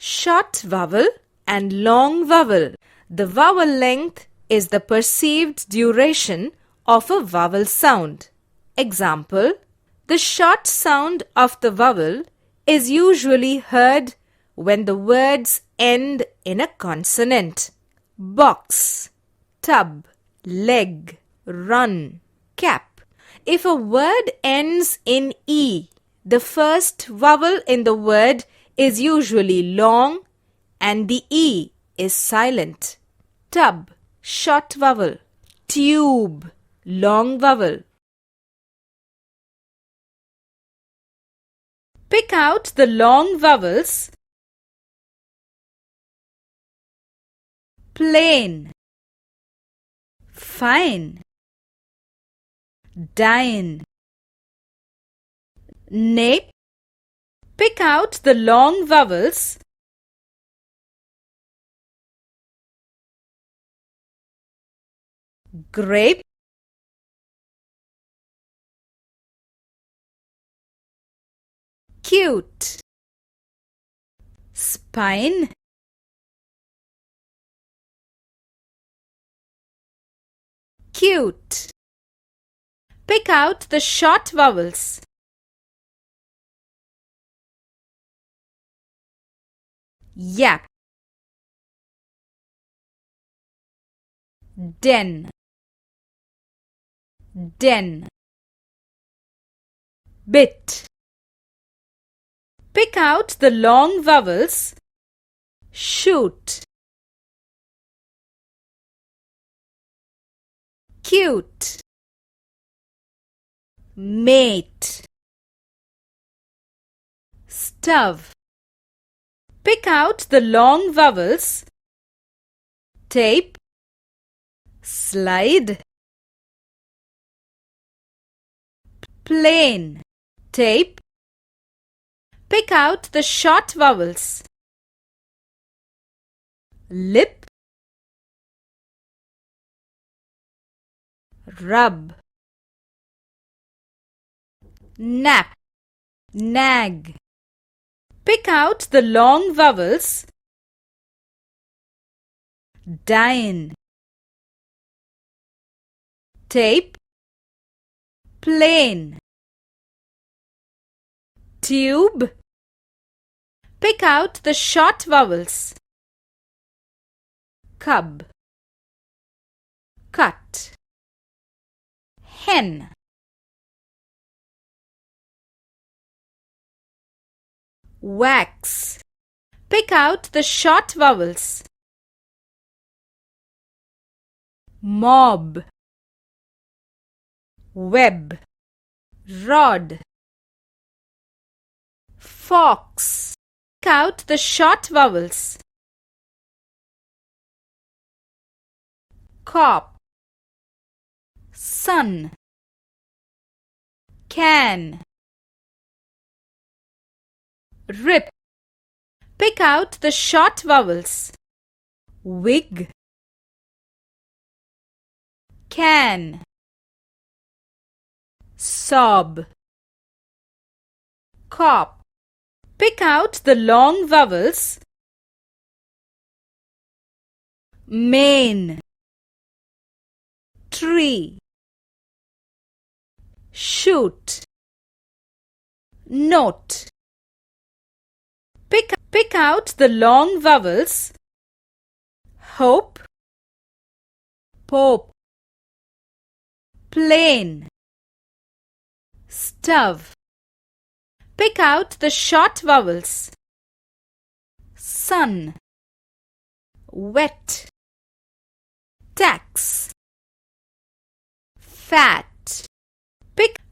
Short vowel and long vowel. The vowel length is the perceived duration of a vowel sound. Example, the short sound of the vowel is usually heard when the words end in a consonant. Box, tub, leg, run, cap. If a word ends in E, the first vowel in the word is usually long and the E is silent. Tub, short vowel. Tube, long vowel. Pick out the long vowels. Plain, fine, dine, nape. Pick out the long vowels. Grape, cute, spine, cute. Pick out the short vowels. Yap, den, den, bit. Pick out the long vowels. Shoot, cute, mate, stove. Pick out the long vowels. Tape, slide, plain, tape. Pick out the short vowels. Lip, rub, nap, nag. Pick out the long vowels. Dine, tape, plain, tube. Pick out the short vowels. Cub, cut, hen, wax. Pick out the short vowels. Mob, web, rod, fox. Pick out the short vowels. Cop, sun, can, rip. Pick out the short vowels. Wig, can, sob, cop. Pick out the long vowels. Main, tree, shoot, note. Pick out the long vowels. Hope, pope, plain, stove. Pick out the short vowels. Sun, wet, tax, fat.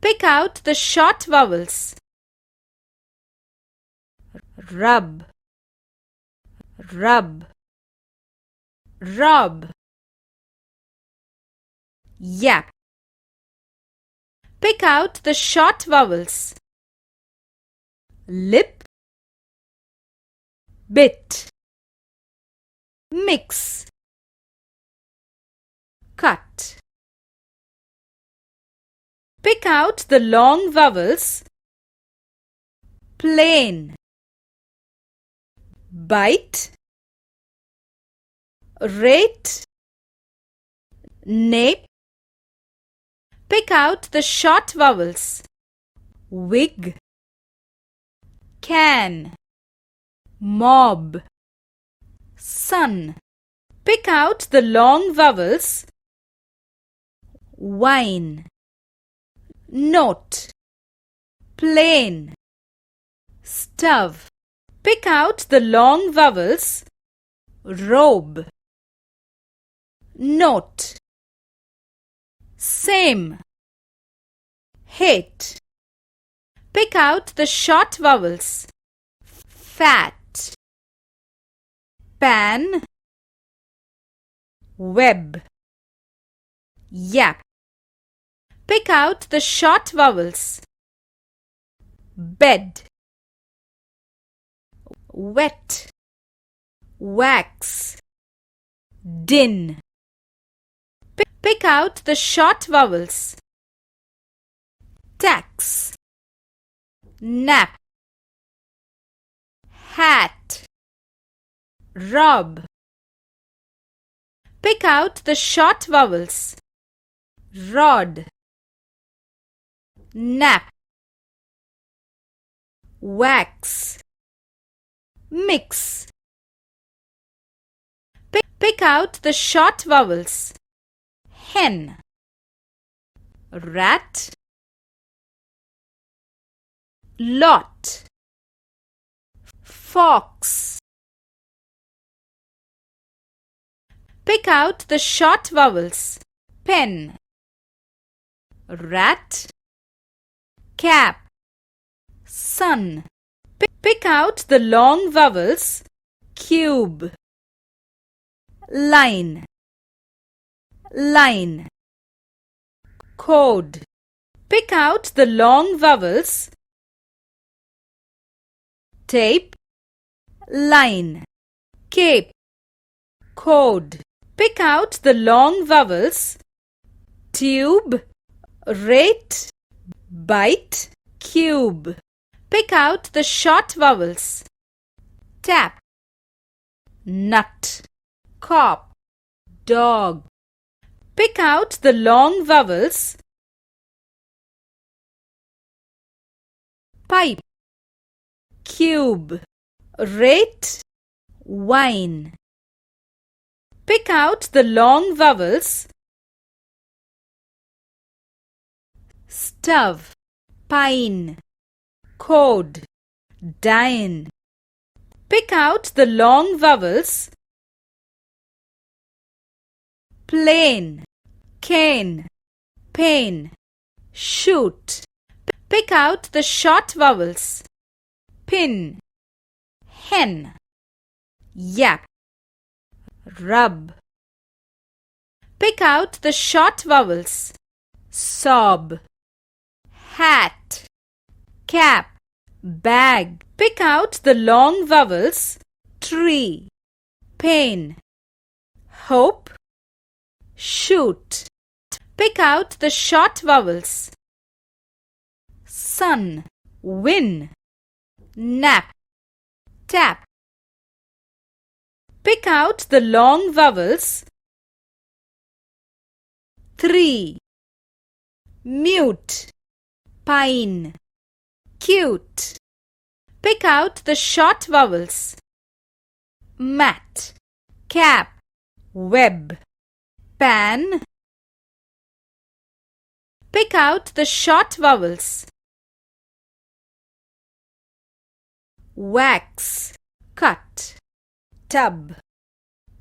Pick out the short vowels. Rub, rub, rob, yap. Pick out the short vowels. Lip, bit, mix, cut. Pick out the long vowels. Plain, bite, rate, nape. Pick out the short vowels. Wig, can, mob, sun. Pick out the long vowels. Wine, note, plain, stove. Pick out the long vowels. Robe, note, same, hate. Pick out the short vowels. Fat, pan, web, yap. Pick out the short vowels. Bed, wet, wax, din. Pick out the short vowels. Tax, nap, hat, rob. Pick out the short vowels. Rod, nap, wax, mix. Pick out the short vowels. Hen, rat, lot, fox. Pick out the short vowels. Pen, rat, cap, sun. Pick out the long vowels. Cube, line, line, code. Pick out the long vowels. Tape, line, cape, code. Pick out the long vowels. Tube, rate, bite, cube. Pick out the short vowels. Tap, nut, cop, dog. Pick out the long vowels. Pipe, cube, rate, wine. Pick out the long vowels. Stove, pine, code, dine. Pick out the long vowels. Plain, cane, pain, shoot. Pick out the short vowels. Pin, hen, yap, rub. Pick out the short vowels. Sob, hat, cap, bag. Pick out the long vowels. Tree, pain, hope, shoot. Pick out the short vowels. Sun, win, nap, tap. Pick out the long vowels. Three, mute, pine, cute. Pick out the short vowels. Mat, cap, web, pan. Pick out the short vowels. Wax, cut, tub,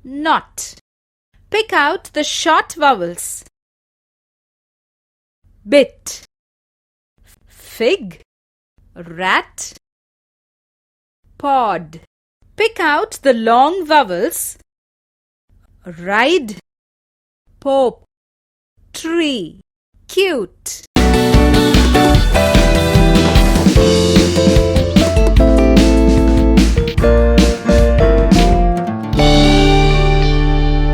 knot. Pick out the short vowels. Bit, fig, rat, pod. Pick out the long vowels. Ride, pope, tree, cute.